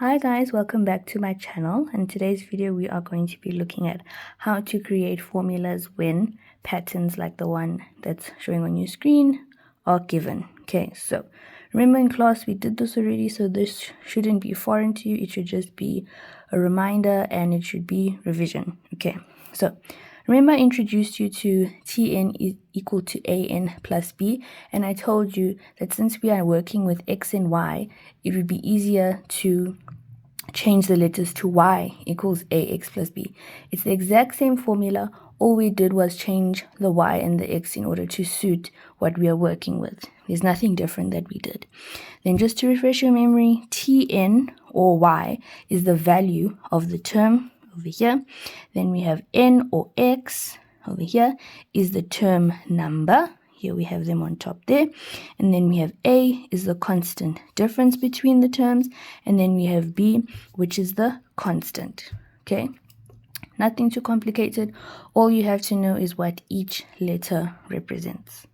Hi guys, welcome back to my channel. In today's video we are going to be looking at how to create formulas when patterns like the one that's showing on your screen are given. Okay, so remember in class we did this already, so this shouldn't be foreign to you. It should just be a reminder and it should be revision. Okay, so remember I introduced you to Tn is equal to An plus b, and I told you that since we are working with x and y, it would be easier to change the letters to y equals ax plus b. It's the exact same formula. All we did was change the y and the x in order to suit what we are working with. There's nothing different that we did. Then just to refresh your memory, Tn or y is the value of the term over here. Then we have n or x over here is the term number. Here we have them on top there. And then we have A is the constant difference between the terms. And then we have B, which is the constant. Okay, nothing too complicated. All you have to know is what each letter represents.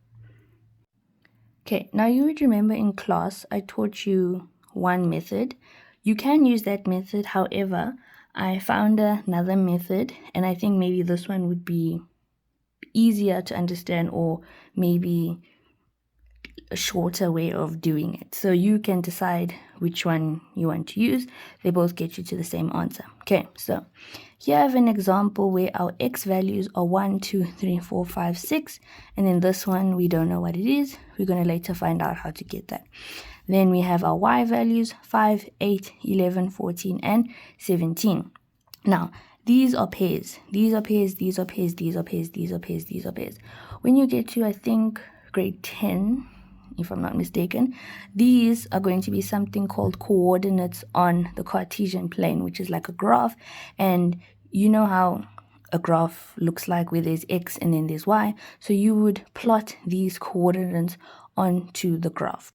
Okay, now you would remember in class I taught you one method. You can use that method. However, I found another method, and I think maybe this one would be easier to understand, or maybe a shorter way of doing it. So you can decide which one you want to use. They both get you to the same answer. Okay, so here I have an example where our x values are 1, 2, 3, 4, 5, 6. And then this one, we don't know what it is. We're going to later find out how to get that. Then we have our y values, 5, 8, 11, 14, and 17. Now, these are pairs. These are pairs, these are pairs, these are pairs, these are pairs, these are pairs. When you get to, I think, grade 10, if I'm not mistaken, these are going to be something called coordinates on the Cartesian plane, which is like a graph. And you know how a graph looks like, where there's x and then there's y. So you would plot these coordinates onto the graph.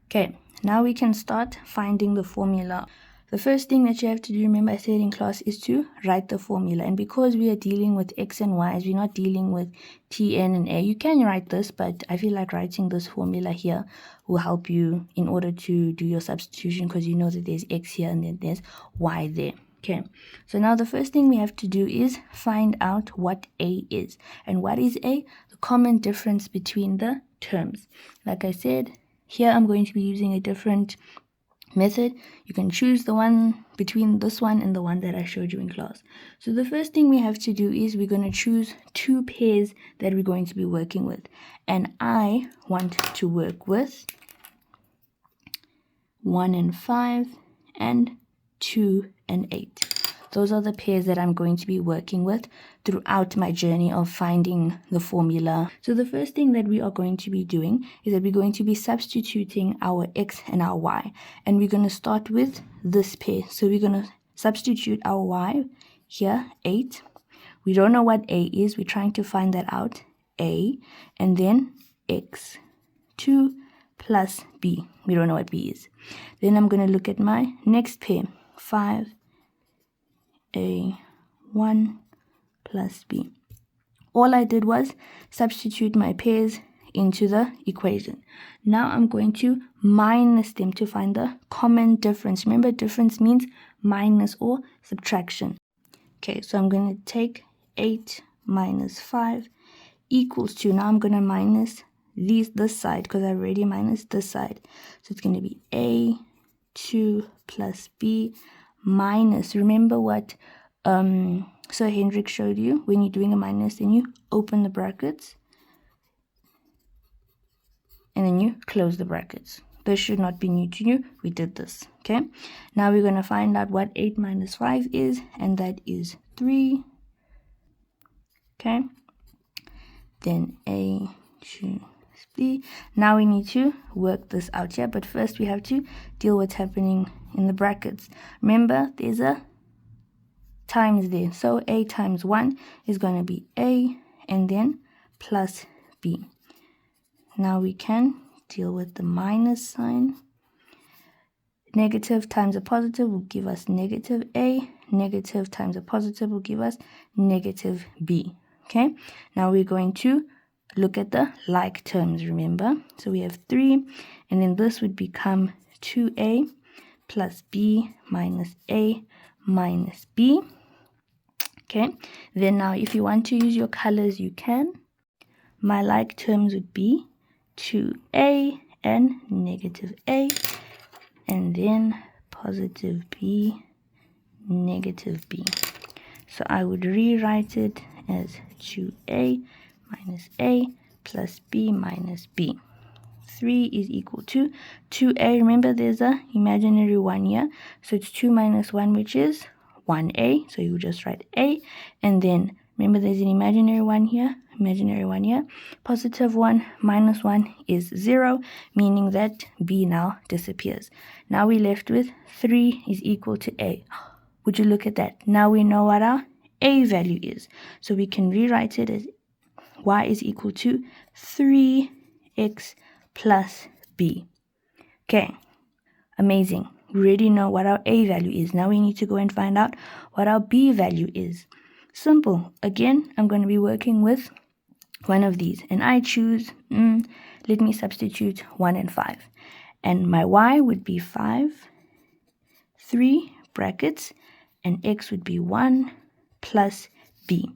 Okay, now we can start finding the formula. The first thing that you have to do, remember I said in class, is to write the formula. And because we are dealing with x and y's, we're not dealing with Tn and a. You can write this, but I feel like writing this formula here will help you in order to do your substitution, because you know that there's x here and then there's y there. Okay, so now the first thing we have to do is find out what a is. And what is a? The common difference between the terms. Like I said, here I'm going to be using a different method. You can choose the one between this one and the one that I showed you in class. So the first thing we have to do is we're going to choose two pairs that we're going to be working with. And I want to work with 1 and 5 and 2 and 8. Those are the pairs that I'm going to be working with throughout my journey of finding the formula. So the first thing that we are going to be doing is that we're going to be substituting our x and our y. And we're going to start with this pair. So we're going to substitute our y here, 8. We don't know what a is. We're trying to find that out. A, and then x. 2 plus b. We don't know what b is. Then I'm going to look at my next pair. 5, a 1 plus b. All I did was substitute my pairs into the equation. Now I'm going to minus them to find the common difference. Remember, difference means minus or subtraction. Okay, so I'm going to take 8 minus 5 equals 2. Now I'm going to minus this side, because I already minus this side. So it's going to be a 2 plus b minus, remember what Sir Hendrik showed you? When you're doing a minus, then you open the brackets and then you close the brackets. This should not be new to you. We did this. Okay, now we're going to find out what 8 minus 5 is, and that is 3. Okay, then a 2 b. Now we need to work this out here, but first we have to deal with what's happening in the brackets. Remember, there's a times there, so a times 1 is going to be a, and then plus b. Now we can deal with the minus sign. Negative times a positive will give us negative a. Negative times a positive will give us negative b. Okay, now we're going to look at the like terms, remember. So we have 3, and then this would become 2a plus b minus a minus b. Okay, then now if you want to use your colors, you can. My like terms would be 2a and negative a, and then positive b, negative b. So I would rewrite it as 2a minus a plus b minus b. 3 is equal to 2a. Remember, there's a imaginary 1 here, so it's 2 minus 1, which is 1a. So you just write a, and then remember there's an imaginary 1 here, positive 1 minus 1 is 0, meaning that b now disappears. Now we're left with 3 is equal to a. Would you look at that? Now we know what our a value is, so we can rewrite it as y is equal to 3x plus b. Okay, amazing. We already know what our a value is. Now we need to go and find out what our b value is. Simple. Again, I'm going to be working with one of these, and I choose, let me substitute 1 and 5. And my y would be 5, 3 brackets, and x would be 1 plus b.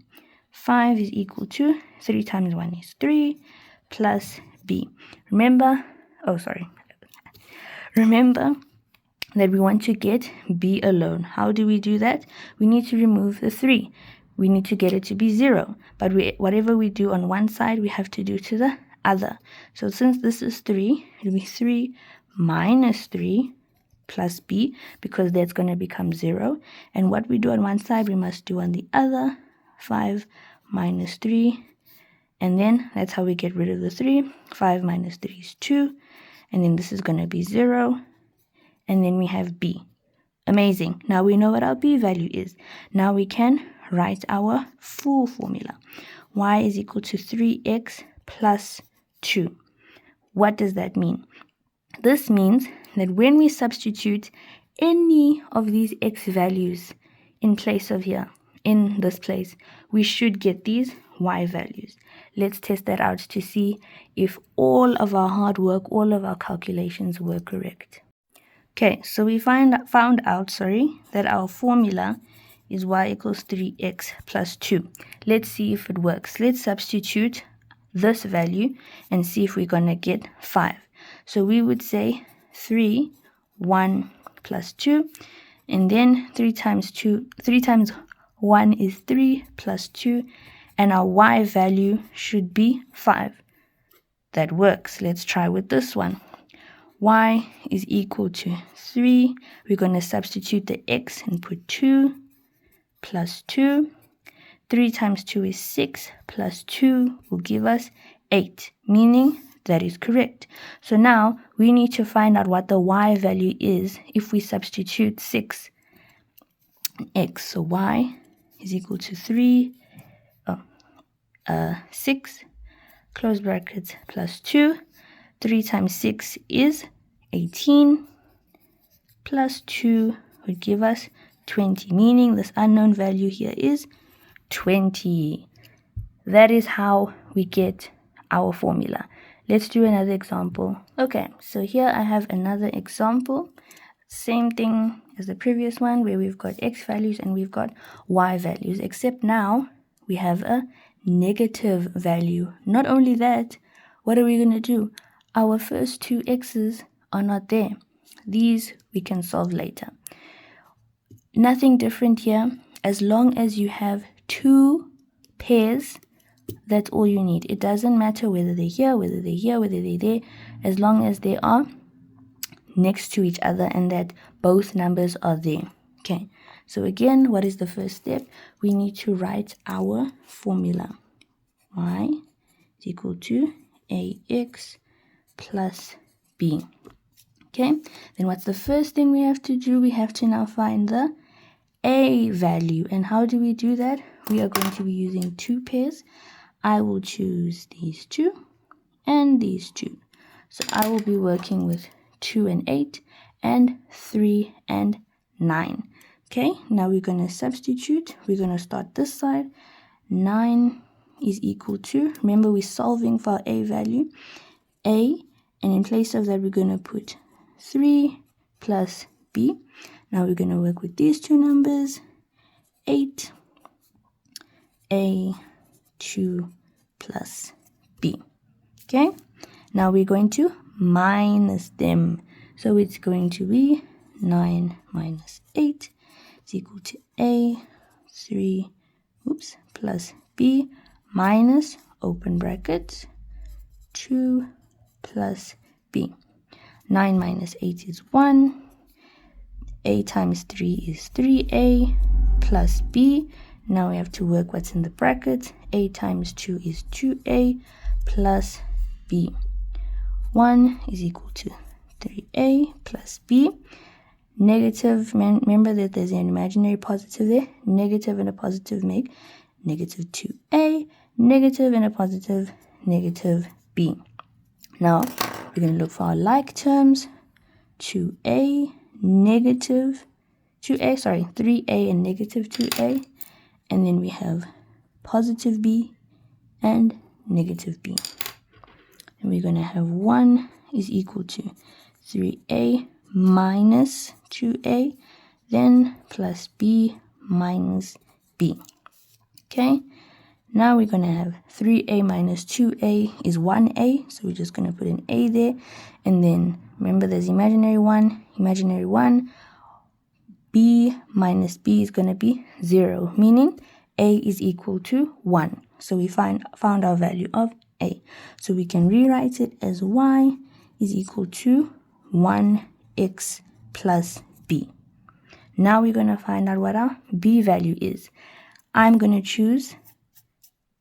5 is equal to 3 times 1 is 3 plus b. Remember that we want to get b alone. How do we do that? We need to remove the 3. We need to get it to be 0. But whatever we do on one side, we have to do to the other. So since this is 3, it will be 3 minus 3 plus b, because that's going to become 0. And what we do on one side, we must do on the other. 5 minus 3. And then that's how we get rid of the 3. 5 minus 3 is 2. And then this is going to be 0. And then we have b. Amazing. Now we know what our b value is. Now we can write our full formula. Y is equal to 3x plus 2. What does that mean? This means that when we substitute any of these x values in place of here, in this place, we should get these y values. Let's test that out to see if all of our hard work, all of our calculations were correct. Okay, so we found out that our formula is y equals 3x plus 2. Let's see if it works. Let's substitute this value and see if we're going to get 5. So we would say 3, 1 plus 2, and then 3 times 1 is 3 plus 2, and our y value should be 5. That works. Let's try with this one. Y is equal to 3. We're going to substitute the x and put 2 plus 2. 3 times 2 is 6 plus 2 will give us 8, meaning that is correct. So now we need to find out what the y value is if we substitute 6 and x. So y is equal to 6, close brackets, plus 2. 3 times 6 is 18, plus 2 would give us 20, meaning this unknown value here is 20. That is how we get our formula. Let's do another example. Okay, so here I have another example. Same thing as the previous one, where we've got x values and we've got y values, except now we have a negative value. Not only that, what are we going to do? Our first two x's are not there. These we can solve later. Nothing different here. As long as you have 2 pairs, that's all you need. It doesn't matter whether they're here, whether they're there, as long as they are next to each other and that both numbers are there. Okay, so again, what is the first step? We need to write our formula. Y is equal to ax plus b. Okay, then what's the first thing we have to do? We have to now find the a value. And how do we do that? We are going to be using 2 pairs. I will choose these 2 and these 2. So I will be working with 2 and 8 and 3 and 9. Okay, now we're going to substitute. We're going to start this side. 9 is equal to, remember we're solving for our a value, a, and in place of that we're going to put 3 plus b. Now we're going to work with these two numbers, 8a2 plus b. Okay, now we're going to minus them. So it's going to be 9 minus 8 is equal to a3 plus b minus, open brackets, 2 plus b. 9 minus 8 is 1. A times 3 is 3a plus b. Now we have to work what's in the brackets. A times 2 is 2a plus b. 1 is equal to 3a plus b. Negative, remember that there's an imaginary positive there. Negative and a positive make negative 2a. Negative and a positive, negative b. Now, we're going to look for our like terms. 3a and negative 2a. And then we have positive b and negative b. And we're going to have 1 is equal to 3a minus 2a, then plus b minus b. Okay, now we're going to have 3a minus 2a is 1a, so we're just going to put an a there. And then remember there's imaginary 1, b minus b is going to be 0, meaning a is equal to 1. So we found our value of a. So we can rewrite it as y is equal to 1x plus b. Now we're going to find out what our b value is. I'm going to choose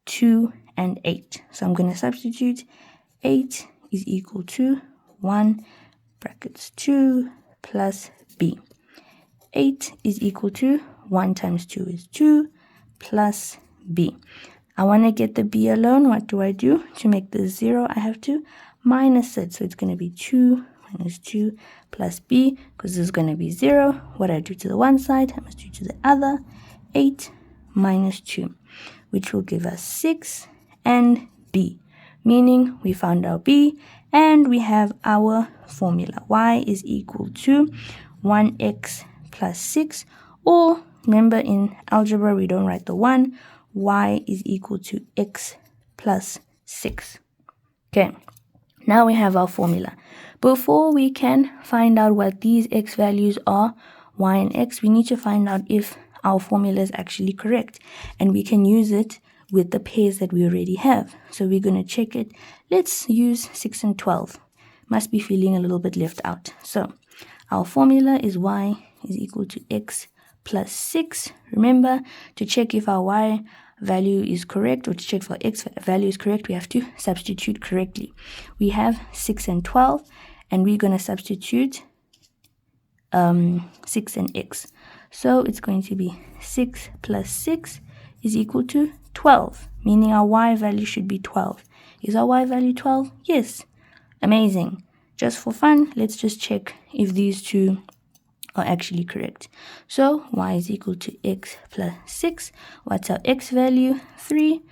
2 and 8. So I'm going to substitute 8 is equal to 1 brackets 2 plus b. 8 is equal to 1 times 2 is 2 plus b. I want to get the b alone. What do I do? To make this 0, I have to minus it. So it's going to be 2 minus 2 plus b, because this is going to be 0. What I do to the one side, I must do to the other. 8 minus 2, which will give us 6 and b, meaning we found our b and we have our formula. Y is equal to 1x plus 6, or remember in algebra we don't write the 1. Y is equal to x plus 6. Okay, now we have our formula. Before we can find out what these x values are, y and x, we need to find out if our formula is actually correct, and we can use it with the pairs that we already have. So we're going to check it. Let's use 6 and 12. Must be feeling a little bit left out. So our formula is y is equal to x plus 6. Remember, to check if our y value is correct, or to check if our x value is correct, we have to substitute correctly. We have 6 and 12, and we're going to substitute 6 and x. So it's going to be 6 plus 6 is equal to 12, meaning our y value should be 12. Is our y value 12? Yes. Amazing. Just for fun, let's just check if these two are actually correct. So y is equal to x plus 6. What's our x value? 3.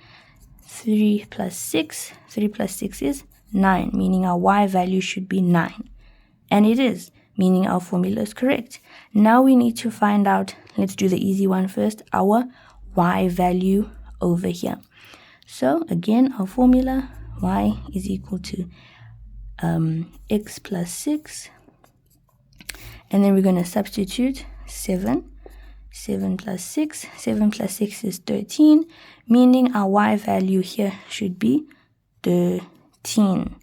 3 plus 6. 3 plus 6 is 9, meaning our y value should be 9. And it is, meaning our formula is correct. Now we need to find out, let's do the easy one first, our y value over here. So again, our formula, y is equal to x plus 6. And then we're going to substitute 7. 7 plus 6. 7 plus 6 is 13, meaning our y value here should be 13.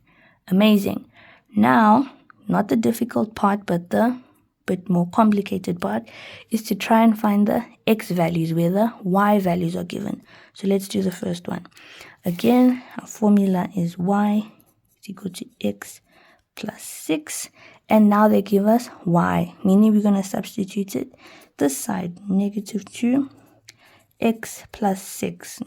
Amazing. Now, not the difficult part, but the bit more complicated part is to try and find the x values where the y values are given. So let's do the first one. Again, our formula is y is equal to x plus 6. And now they give us y, meaning we're going to substitute it this side, negative 2 x plus 6.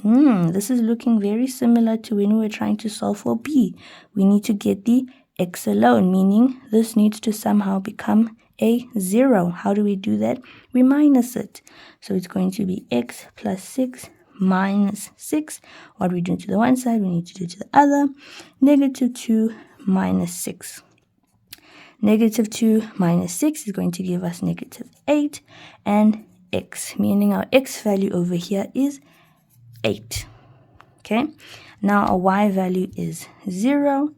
This is looking very similar to when we were trying to solve for b. We need to get the x alone, meaning this needs to somehow become a 0. How do we do that? We minus it. So it's going to be x plus 6 minus 6. What we do to the one side, we need to do to the other. Negative 2 minus 6. Negative 2 minus 6 is going to give us negative 8 and x, meaning our x value over here is 8. Okay, now our y value is 0,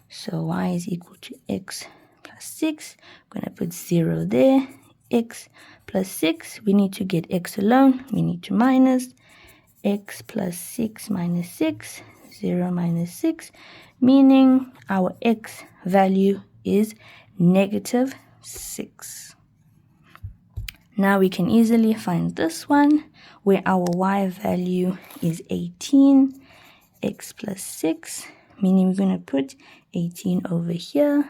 so y is equal to x plus 6. I'm going to put 0 there. X plus 6, we need to get x alone. We need to minus x plus 6 minus 6, 0 minus 6, meaning our x value is negative 6. Now we can easily find this one where our y value is 18, x plus 6, meaning we're going to put 18 over here.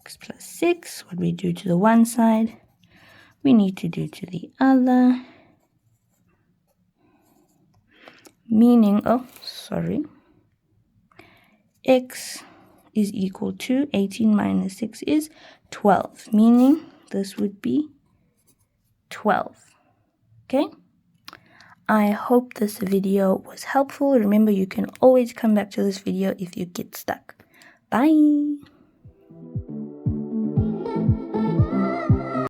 X plus 6, what we do to the one side, we need to do to the other. Meaning, x is equal to 18 minus 6 is 12, meaning this would be 12. Okay, I hope this video was helpful. Remember, you can always come back to this video if you get stuck. Bye.